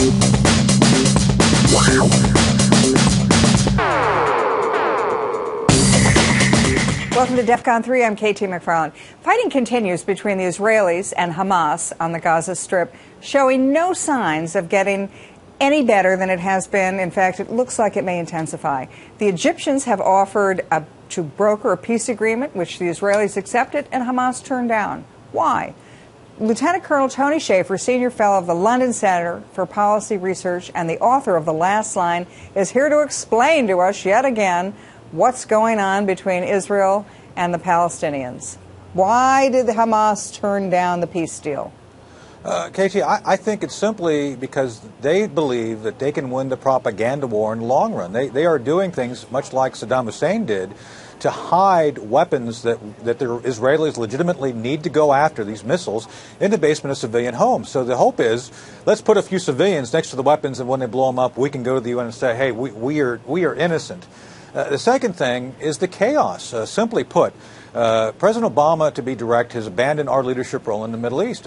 Welcome to DEFCON 3. I'm KT McFarland. Fighting continues between the Israelis and Hamas on the Gaza Strip, showing no signs of getting any better than it has been. In fact, it looks like it may intensify. The Egyptians have offered to broker a peace agreement, which the Israelis accepted and Hamas turned down. Why? Lieutenant Colonel Tony Shaffer, Senior Fellow of the London Center for Policy Research and the author of The Last Line, is here to explain to us yet again what's going on between Israel and the Palestinians. Why did the Hamas turn down the peace deal? KT, I think it's simply because they believe that they can win the propaganda war in the long run. They are doing things much like Saddam Hussein did to hide weapons that the Israelis legitimately need to go after, these missiles, in the basement of civilian homes. So the hope is, let's put a few civilians next to the weapons, and when they blow them up, we can go to the UN and say, hey, we are innocent. The second thing is the chaos. Simply put, President Obama, to be direct, has abandoned our leadership role in the Middle East.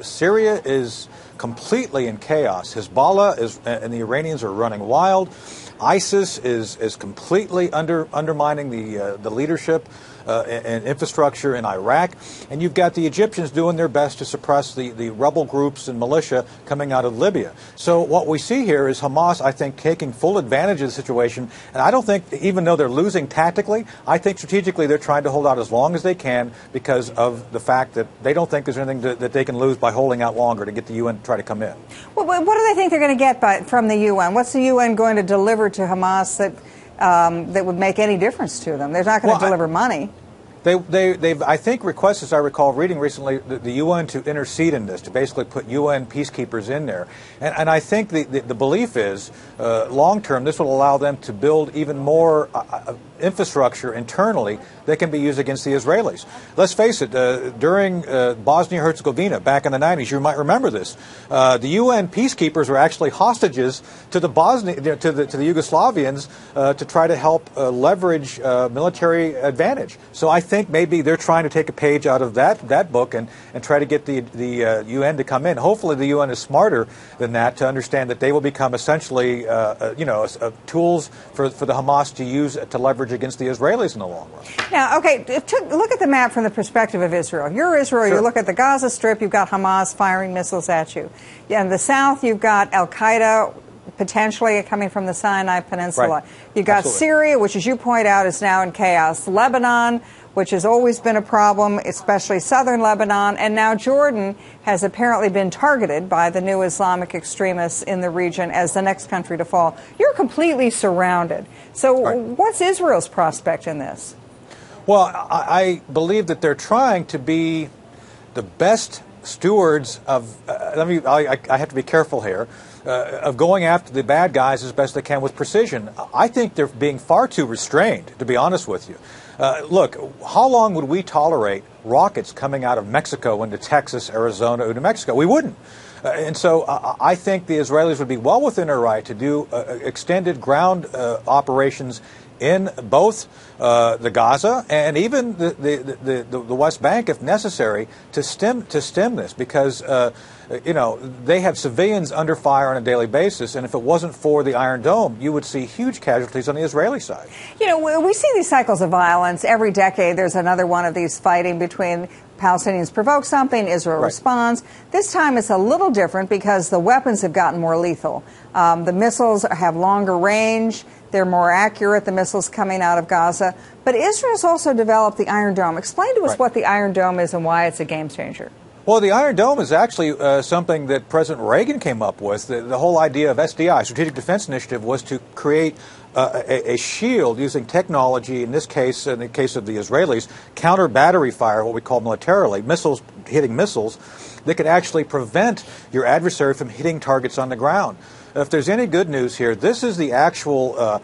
Syria is completely in chaos. Hezbollah and the Iranians are running wild. ISIS is completely undermining the leadership and infrastructure in Iraq. And you've got the Egyptians doing their best to suppress the rebel groups and militia coming out of Libya. So what we see here is Hamas, I think, taking full advantage of the situation. And I don't think, even though they're losing tactically, I think strategically they're trying to hold out as long as they can because of the fact that they don't think there's anything that they can lose by holding out longer to get the UN to try to come in. Well, what do they think they're going to get from the UN? What's the UN going to deliver to Hamas that would make any difference to them? They're not going to deliver money. They've, I think, requested, as I recall reading recently, the UN to intercede in this, to basically put UN peacekeepers in there. And I think the belief is, long term, this will allow them to build even more infrastructure internally that can be used against the Israelis. Let's face it, during Bosnia-Herzegovina back in the 90s, you might remember this, the UN peacekeepers were actually hostages to the Yugoslavians to try to help leverage military advantage. So I think maybe they're trying to take a page out of that book and try to get the UN to come in. Hopefully the UN is smarter than that to understand that they will become essentially tools for the Hamas to use to leverage against the Israelis in the long run. Now, okay, look at the map from the perspective of Israel. You're Israel. Sure. You look at the Gaza Strip, you've got Hamas firing missiles at you. In the south, you've got Al-Qaeda potentially coming from the Sinai Peninsula. Right. You've got Absolutely. Syria, which, as you point out, is now in chaos. Lebanon, which has always been a problem, especially southern Lebanon, and now Jordan has apparently been targeted by the new Islamic extremists in the region as the next country to fall. You're completely surrounded. So Right. What's Israel's prospect in this? Well, I believe that they're trying to be the best stewards of, I have to be careful here, of going after the bad guys as best they can with precision. I think they're being far too restrained, to be honest with you. Look, how long would we tolerate rockets coming out of Mexico into Texas, Arizona, or New Mexico? We wouldn't. And so I think the Israelis would be well within their right to do extended ground operations in both the Gaza and even the West Bank, if necessary, to stem this, because they have civilians under fire on a daily basis, and if it wasn't for the Iron Dome, you would see huge casualties on the Israeli side. You know, we see these cycles of violence every decade. There's another one of these fighting between Palestinians provoke something, Israel responds. This time it's a little different because the weapons have gotten more lethal. The missiles have longer range. They're more accurate, the missiles coming out of Gaza. But Israel's also developed the Iron Dome. Explain to us what the Iron Dome is and why it's a game changer. Well, the Iron Dome is actually something that President Reagan came up with. The whole idea of SDI, Strategic Defense Initiative, was to create a shield using technology, in the case of the Israelis, counter battery fire, what we call militarily, missiles hitting missiles, that could actually prevent your adversary from hitting targets on the ground. If there's any good news here, this is the actual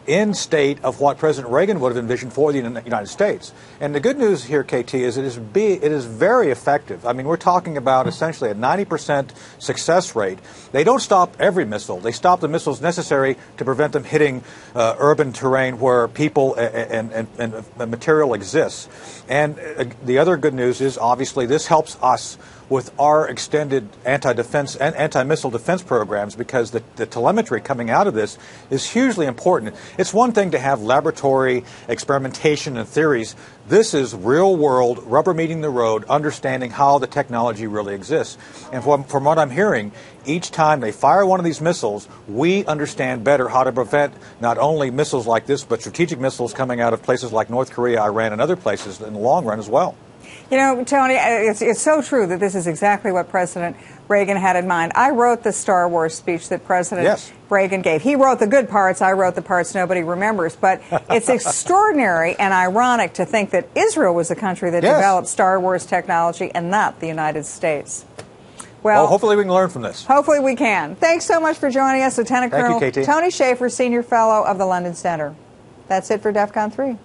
end state of what President Reagan would have envisioned for the United States. And the good news here, KT, is it is very effective. I mean, we're talking about essentially a 90% success rate. They don't stop every missile. They stop the missiles necessary to prevent them hitting urban terrain where people and material exists. And the other good news is, obviously, this helps us with our extended anti-defense and anti-missile defense programs, because the telemetry coming out of this is hugely important. It's one thing to have laboratory experimentation and theories. This is real world, rubber meeting the road, understanding how the technology really exists. And from what I'm hearing, each time they fire one of these missiles, we understand better how to prevent not only missiles like this, but strategic missiles coming out of places like North Korea, Iran, and other places in the long run as well. You know, Tony, it's so true that this is exactly what President Reagan had in mind. I wrote the Star Wars speech that President Reagan gave. He wrote the good parts. I wrote the parts nobody remembers. But it's extraordinary and ironic to think that Israel was the country that developed Star Wars technology and not the United States. Well, hopefully we can learn from this. Hopefully we can. Thanks so much for joining us, Lieutenant Colonel Tony Shaffer, Senior Fellow of the London Center. That's it for DEFCON 3.